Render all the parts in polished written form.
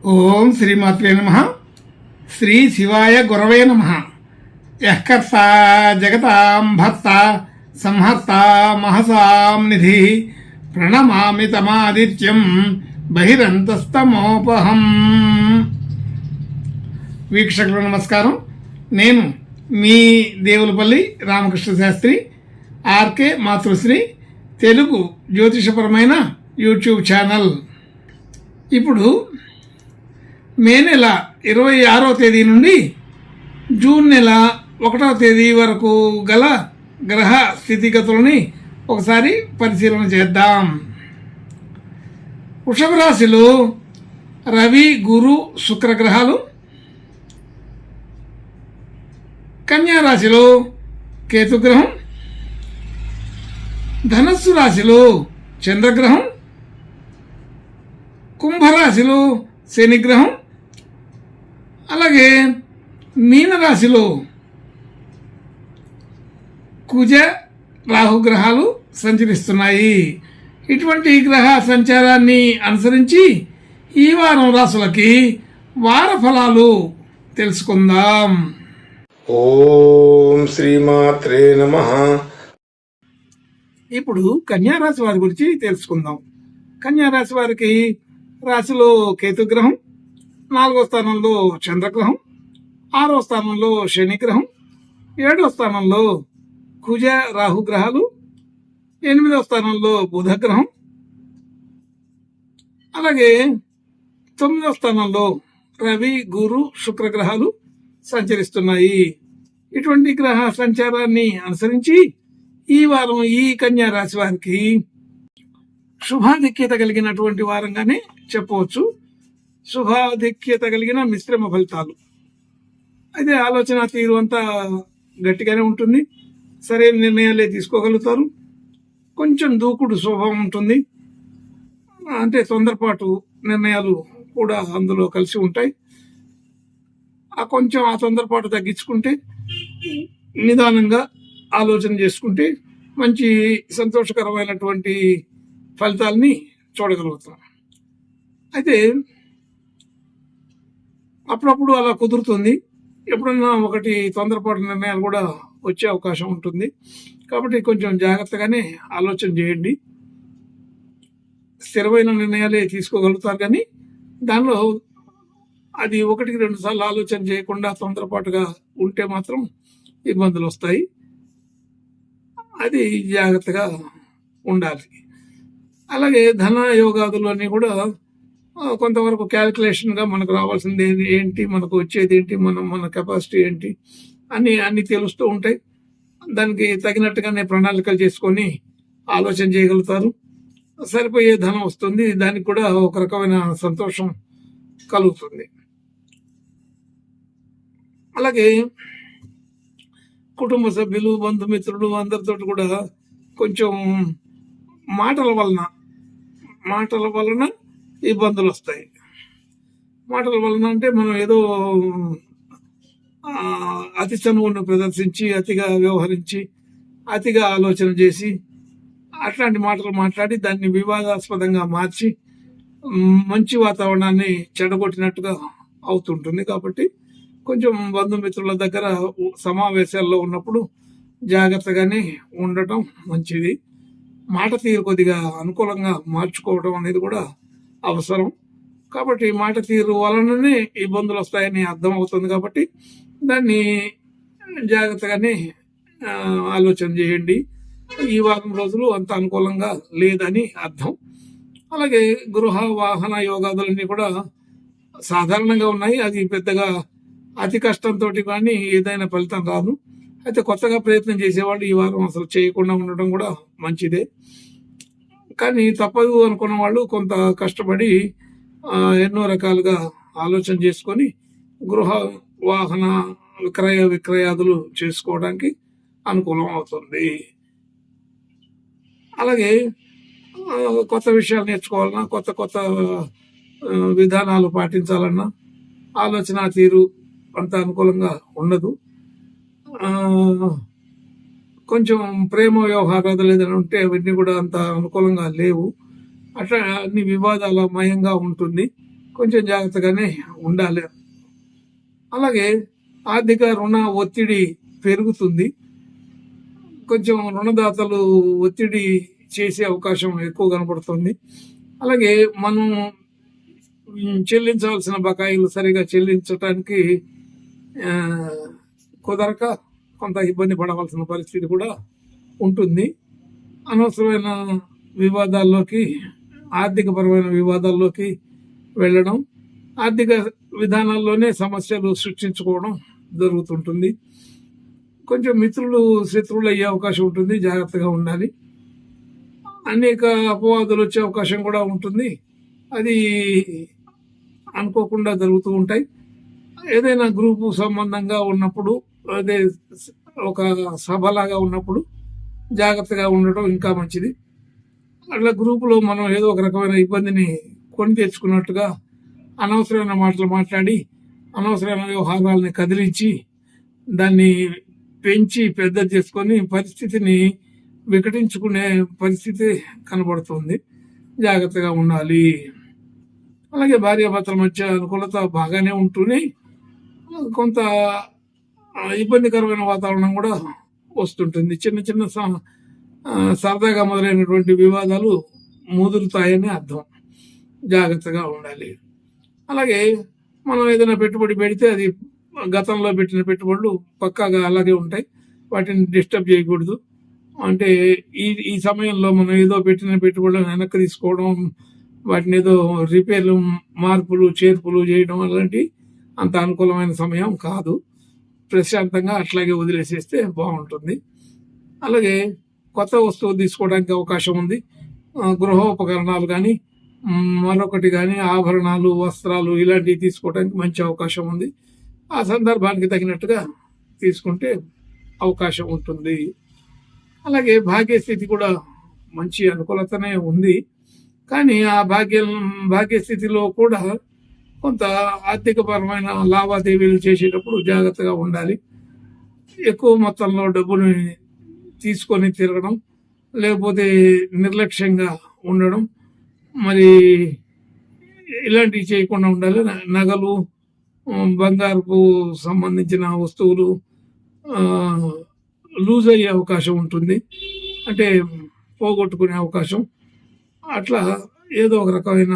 ఓం శ్రీమాత్రే నమః. శ్రీ శివాయ గురవే నమః. యఃకర్త జగతాం భర్త సంహర్త మహసాం నిధి ప్రణమామి తమాదిత్యం బహిరంతస్తమోపహం. వీక్షకులు నమస్కారం. నేను మీ దేవులపల్లి రామకృష్ణ శాస్త్రి, ఆర్కే మాతృశ్రీ తెలుగు జ్యోతిషపరమైన యూట్యూబ్ ఛానల్. ఇప్పుడు మే నెల 26వ తేదీ నుండి జూన్ నెల 1వ తేదీ వరకు గల గ్రహ స్థితిగతులని ఒకసారి పరిశీలన చేద్దాం. వృషభ రాశిలో రవి, గురు, శుక్ర గ్రహాలు, కన్యా రాశిలో కేతుగ్రహం, ధనస్సు రాశిలో చంద్రగ్రహం, కుంభరాశిలో శనిగ్రహం, అలాగే మీనరాశిలో కుజ రాహుగ్రహాలు సంచరిస్తున్నాయి. ఇటువంటి గ్రహ సంచారాన్ని అనుసరించి ఈ వారం రాశులకి వార ఫలాలు తెలుసుకుందాం. ఓం శ్రీమాత్రే నమః. ఇప్పుడు కన్యారాశి వారి గురించి తెలుసుకుందాం. కన్యారాశి వారికి రాశిలో కేతుగ్రహం, 4వ స్థానంలో చంద్రగ్రహం, 6వ స్థానంలో శనిగ్రహం, 7వ స్థానంలో కుజ రాహుగ్రహాలు, 8వ స్థానంలో బుధగ్రహం, అలాగే 9వ స్థానంలో రవి, గురు, శుక్రగ్రహాలు సంచరిస్తున్నాయి. ఇటువంటి గ్రహ సంచారాన్ని అనుసరించి ఈ వారం ఈ కన్యా రాశి వారికి శుభాధిక్యత కలిగినటువంటి వారంగానే చెప్పవచ్చు. శుభాధిక్యత కలిగిన మిశ్రమ ఫలితాలు. అయితే ఆలోచన తీరు అంతా గట్టిగానే ఉంటుంది. సరైన నిర్ణయాలే తీసుకోగలుగుతారు. కొంచెం దూకుడు స్వభావం ఉంటుంది. అంటే తొందరపాటు నిర్ణయాలు కూడా అందులో కలిసి ఉంటాయి. ఆ తొందరపాటు తగ్గించుకుంటే, నిదానంగా ఆలోచన చేసుకుంటే మంచి సంతోషకరమైనటువంటి ఫలితాలని చూడగలుగుతాం. అయితే అప్పుడప్పుడు అలా కుదురుతుంది. ఎప్పుడన్నా ఒకటి తొందరపాటు నిర్ణయాలు కూడా వచ్చే అవకాశం ఉంటుంది. కాబట్టి కొంచెం జాగ్రత్తగానే ఆలోచన చేయండి. స్థిరమైన నిర్ణయాలే తీసుకోగలుగుతారు, కానీ దానిలో అది 1-2 సార్లు ఆలోచన చేయకుండా తొందరపాటుగా ఉంటే మాత్రం ఇబ్బందులు వస్తాయి. అది జాగ్రత్తగా ఉండాలి. అలాగే ధన యోగాదులు అన్నీ కూడా కొంతవరకు క్యాలిక్యులేషన్గా మనకు రావాల్సింది ఏంటి, మనకు వచ్చేది ఏంటి, మన కెపాసిటీ ఏంటి అన్ని తెలుస్తూ ఉంటాయి. దానికి తగినట్టుగానే ప్రణాళికలు చేసుకొని ఆలోచన చేయగలుగుతారు. సరిపోయే ధనం వస్తుంది. దానికి కూడా ఒక రకమైన సంతోషం కలుగుతుంది. అలాగే కుటుంబ సభ్యులు, బంధుమిత్రులు అందరితో కూడా కొంచెం మాటల వలన ఇబ్బందులు వస్తాయి. మాటల వలన అంటే మనం ఏదో అతి చనువును ప్రదర్శించి, అతిగా వ్యవహరించి, అతిగా ఆలోచన చేసి అట్లాంటి మాటలు మాట్లాడి దాన్ని వివాదాస్పదంగా మార్చి మంచి వాతావరణాన్ని చెడగొట్టినట్టుగా అవుతుంటుంది. కాబట్టి కొంచెం బంధుమిత్రుల దగ్గర సమావేశాల్లో ఉన్నప్పుడు జాగ్రత్తగానే ఉండటం మంచిది. మాట తీరు కొద్దిగా అనుకూలంగా మార్చుకోవడం అనేది కూడా అవసరం. కాబట్టి మాట తీరు వలననే ఇబ్బందులు వస్తాయని అర్థం అవుతుంది. కాబట్టి దాన్ని జాగ్రత్తగానే ఆలోచన చేయండి. ఈ వారం రోజులు అంత అనుకూలంగా లేదని అర్థం. అలాగే గృహ వాహన యోగాదులన్నీ కూడా సాధారణంగా ఉన్నాయి. అది పెద్దగా అతి కష్టంతో కానీ ఏదైనా ఫలితం రాదు. అయితే కొత్తగా ప్రయత్నం చేసేవాళ్ళు ఈ వారం అసలు చేయకుండా ఉండడం కూడా మంచిదే. కానీ తప్పదు అనుకున్న వాళ్ళు కొంత కష్టపడి ఎన్నో రకాలుగా ఆలోచన చేసుకొని గృహ వాహన విక్రయాదులు చేసుకోవడానికి అనుకూలం అవుతుంది. అలాగే కొత్త విషయాలు నేర్చుకోవాలన్నా, కొత్త విధానాలు పాటించాలన్నా ఆలోచన తీరు అంత అనుకూలంగా ఉండదు. కొంచెం ప్రేమ వ్యవహారాలు ఏదైనా ఉంటే అవన్నీ కూడా అంత అనుకూలంగా లేవు. అట్లా అన్ని వివాదాల మయంగా ఉంటుంది. కొంచెం జాగ్రత్తగానే ఉండాలి. అలాగే ఆర్థిక రుణ ఒత్తిడి పెరుగుతుంది. కొంచెం రుణదాతలు ఒత్తిడి చేసే అవకాశం ఎక్కువ కనబడుతుంది. అలాగే మనం చెల్లించవలసిన బకాయిలు సరిగా చెల్లించటానికి ఆ, కుదరక కొంత ఇబ్బంది పడవలసిన పరిస్థితి కూడా ఉంటుంది. అనవసరమైన వివాదాల్లోకి, ఆర్థికపరమైన వివాదాల్లోకి వెళ్ళడం, ఆర్థిక విధానాల్లోనే సమస్యలు సృష్టించుకోవడం జరుగుతుంటుంది. కొంచెం మిత్రులు శత్రువులు అయ్యే అవకాశం ఉంటుంది, జాగ్రత్తగా ఉండాలి. అనేక అపవాదులు వచ్చే అవకాశం కూడా ఉంటుంది. అది అనుకోకుండా జరుగుతూ ఉంటాయి. ఏదైనా గ్రూపు సంబంధంగా ఉన్నప్పుడు, అదే ఒక సభలాగా ఉన్నప్పుడు జాగ్రత్తగా ఉండటం ఇంకా మంచిది. అట్లా గ్రూపులో మనం ఏదో ఒక రకమైన ఇబ్బందిని కొని తెచ్చుకున్నట్టుగా అనవసరమైన మాటలు మాట్లాడి, అనవసరమైన వ్యవహారాలని కదిలించి, దాన్ని పెంచి పెద్ద చేసుకొని పరిస్థితిని వికటించుకునే పరిస్థితి కనబడుతుంది. జాగ్రత్తగా ఉండాలి. అలాగే భార్యాభర్తల మధ్య అనుకూలత బాగానే ఉంటూనే కొంత ఇబ్బందికరమైన వాతావరణం కూడా వస్తుంటుంది. చిన్న చిన్న సరదాగా మొదలైనటువంటి వివాదాలు ముదురుతాయని అర్థం. జాగ్రత్తగా ఉండాలి. అలాగే మనం ఏదైనా పెట్టుబడి పెడితే అది గతంలో పెట్టిన పెట్టుబడులు పక్కాగా అలాగే ఉంటాయి. వాటిని డిస్టర్బ్ చేయకూడదు. అంటే ఈ సమయంలో మనం ఏదో పెట్టిన పెట్టుబడులను వెనక్కి తీసుకోవడం, వాటిని ఏదో రిపేర్లు, మార్పులు, చేర్పులు చేయడం అలాంటి అంత అనుకూలమైన సమయం కాదు. ప్రశాంతంగా అట్లాగే వదిలేసేస్తే బాగుంటుంది. అలాగే కొత్త వస్తువు తీసుకోవడానికి అవకాశం ఉంది. గృహోపకరణాలు కానీ, మరొకటి కానీ, ఆభరణాలు, వస్త్రాలు ఇలాంటివి తీసుకోవడానికి మంచి అవకాశం ఉంది. ఆ సందర్భానికి తగినట్టుగా తీసుకుంటే అవకాశం ఉంటుంది. అలాగే భాగ్యస్థితి కూడా మంచి అనుకూలతనే ఉంది. కానీ ఆ భాగ్యస్థితిలో కూడా కొంత ఆర్థికపరమైన లావాదేవీలు చేసేటప్పుడు జాగ్రత్తగా ఉండాలి. ఎక్కువ మొత్తంలో డబ్బుని తీసుకొని తిరగడం, లేకపోతే నిర్లక్ష్యంగా ఉండడం, మరి ఇలాంటివి చేయకుండా ఉండాలి. నగలు, బంగారుకు సంబంధించిన వస్తువులు లూజ్ అయ్యే అవకాశం ఉంటుంది. అంటే పోగొట్టుకునే అవకాశం. అట్లా ఏదో ఒక రకమైన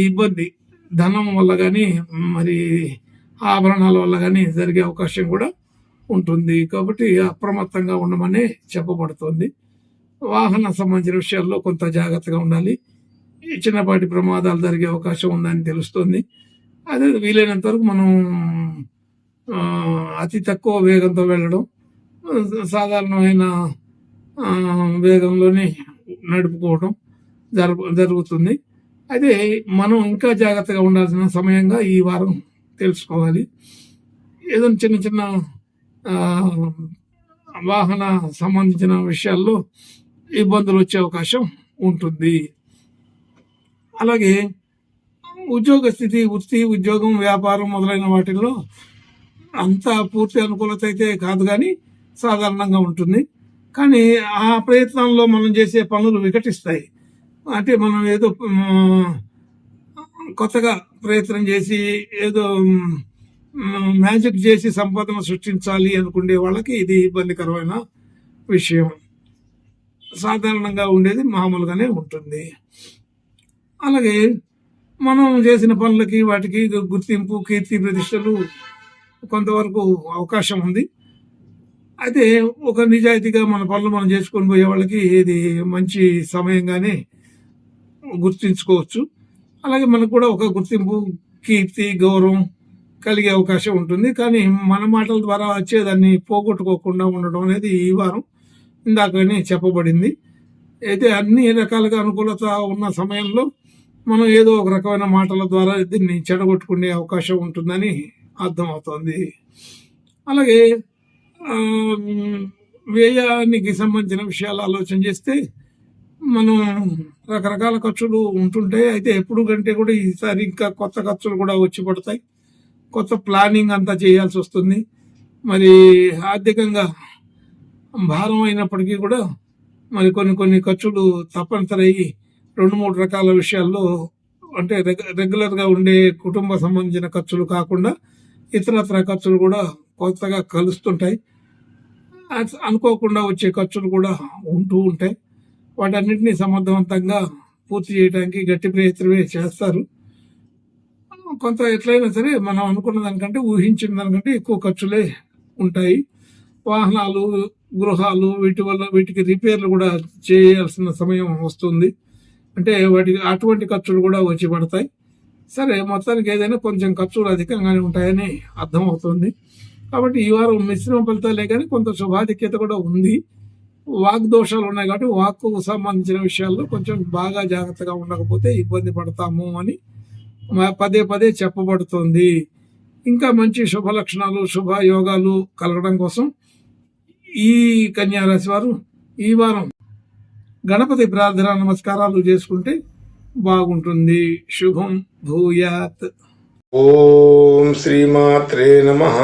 ఇబ్బంది ధనం వల్ల కానీ, మరి ఆభరణాల వల్ల కానీ జరిగే అవకాశం కూడా ఉంటుంది. కాబట్టి అప్రమత్తంగా ఉండమని చెప్పబడుతుంది. వాహన సంబంధించిన విషయాల్లో కొంత జాగ్రత్తగా ఉండాలి. చిన్నపాటి ప్రమాదాలు జరిగే అవకాశం ఉందని తెలుస్తుంది. అదే వీలైనంత వరకు మనం అతి తక్కువ వేగంతో వెళ్ళడం, సాధారణమైన వేగంలోనే నడుపుకోవడం జరుగుతుంది. అయితే మనం ఇంకా జాగ్రత్తగా ఉండాల్సిన సమయంగా ఈ వారం తెలుసుకోవాలి. ఏదైనా చిన్న చిన్న వాహన సంబంధించిన విషయాల్లో ఇబ్బందులు వచ్చే అవకాశం ఉంటుంది. అలాగే ఉద్యోగ స్థితి, వృత్తి, ఉద్యోగం, వ్యాపారం మొదలైన వాటిల్లో అంత పూర్తి అనుకూలత అయితే కాదు, కానీ సాధారణంగా ఉంటుంది. కానీ ఆ ప్రయత్నంలో మనం చేసే పనులు వికటిస్తాయి. అంటే మనం ఏదో కొత్తగా ప్రయత్నం చేసి ఏదో మ్యాజిక్ చేసి సంపాదన సృష్టించాలి అనుకునే వాళ్ళకి ఇది ఇబ్బందికరమైన విషయం. సాధారణంగా ఉండేది మామూలుగానే ఉంటుంది. అలాగే మనం చేసిన పనులకి, వాటికి గుర్తింపు, కీర్తి, ప్రతిష్టలు కొంతవరకు అవకాశం ఉంది. అయితే ఒక నిజాయితీగా మన పనులు మనం చేసుకొని పోయే వాళ్ళకి ఇది మంచి సమయంగానే గుర్తించుకోవచ్చు. అలాగే మనకు కూడా ఒక గుర్తింపు, కీర్తి, గౌరవం కలిగే అవకాశం ఉంటుంది. కానీ మన మాటల ద్వారా వచ్చేదాన్ని పోగొట్టుకోకుండా ఉండడం అనేది ఈ వారం ఇందాకనే చెప్పబడింది. అయితే అన్ని రకాలుగా అనుకూలత ఉన్న సమయంలో మనం ఏదో ఒక రకమైన మాటల ద్వారా దీన్ని చెడగొట్టుకునే అవకాశం ఉంటుందని అర్థమవుతోంది. అలాగే వ్యయానికి సంబంధించిన విషయాలు ఆలోచన చేస్తే మనం రకరకాల ఖర్చులు ఉంటుంటాయి. అయితే ఎప్పుడు కంటే కూడా ఈసారి ఇంకా కొత్త ఖర్చులు కూడా వచ్చి పడతాయి. కొత్త ప్లానింగ్ అంతా చేయాల్సి వస్తుంది. మరి ఆర్థికంగా భారం అయినప్పటికీ కూడా మరి కొన్ని ఖర్చులు తప్పనిసరి 2-3 రకాల విషయాల్లో అంటే రెగ్యులర్ గా ఉండే కుటుంబ సంబంధించిన ఖర్చులు కాకుండా ఇతరత్ర ఖర్చులు కూడా కొత్తగా కలుస్తుంటాయి. అనుకోకుండా వచ్చే ఖర్చులు కూడా ఉంటూ ఉంటాయి. వాటన్నిటిని సమర్థవంతంగా పూర్తి చేయడానికి గట్టి ప్రయత్నమే చేస్తారు. కొంత ఎట్లయినా సరే మనం అనుకున్న దానికంటే ఊహించిన దానికంటే ఎక్కువ ఖర్చులే ఉంటాయి. వాహనాలు, గృహాలు వీటికి రిపేర్లు కూడా చేయాల్సిన సమయం వస్తుంది. అంటే వాటికి అటువంటి ఖర్చులు కూడా వచ్చి పడతాయి. సరే, మొత్తానికి ఏదైనా కొంచెం ఖర్చులు అధికంగానే ఉంటాయని అర్థమవుతుంది. కాబట్టి ఈ వారం మిశ్రమ ఫలితాలే కానీ కొంత శుభాధిక్యత కూడా ఉంది. వాగ్దోషాలు ఉన్నాయి కాబట్టి వాక్కు సంబంధించిన విషయాల్లో కొంచెం బాగా జాగ్రత్తగా ఉండకపోతే ఇబ్బంది పడతాము అని పదే పదే చెప్పబడుతుంది. ఇంకా మంచి శుభ లక్షణాలు, శుభ యోగాలు కలగడం కోసం ఈ కన్యా రాశి వారు ఈ వారం గణపతి ప్రార్థన నమస్కారాలు చేసుకుంటే బాగుంటుంది. శుభం భూయాత్. ఓం శ్రీమాత్రే నమః.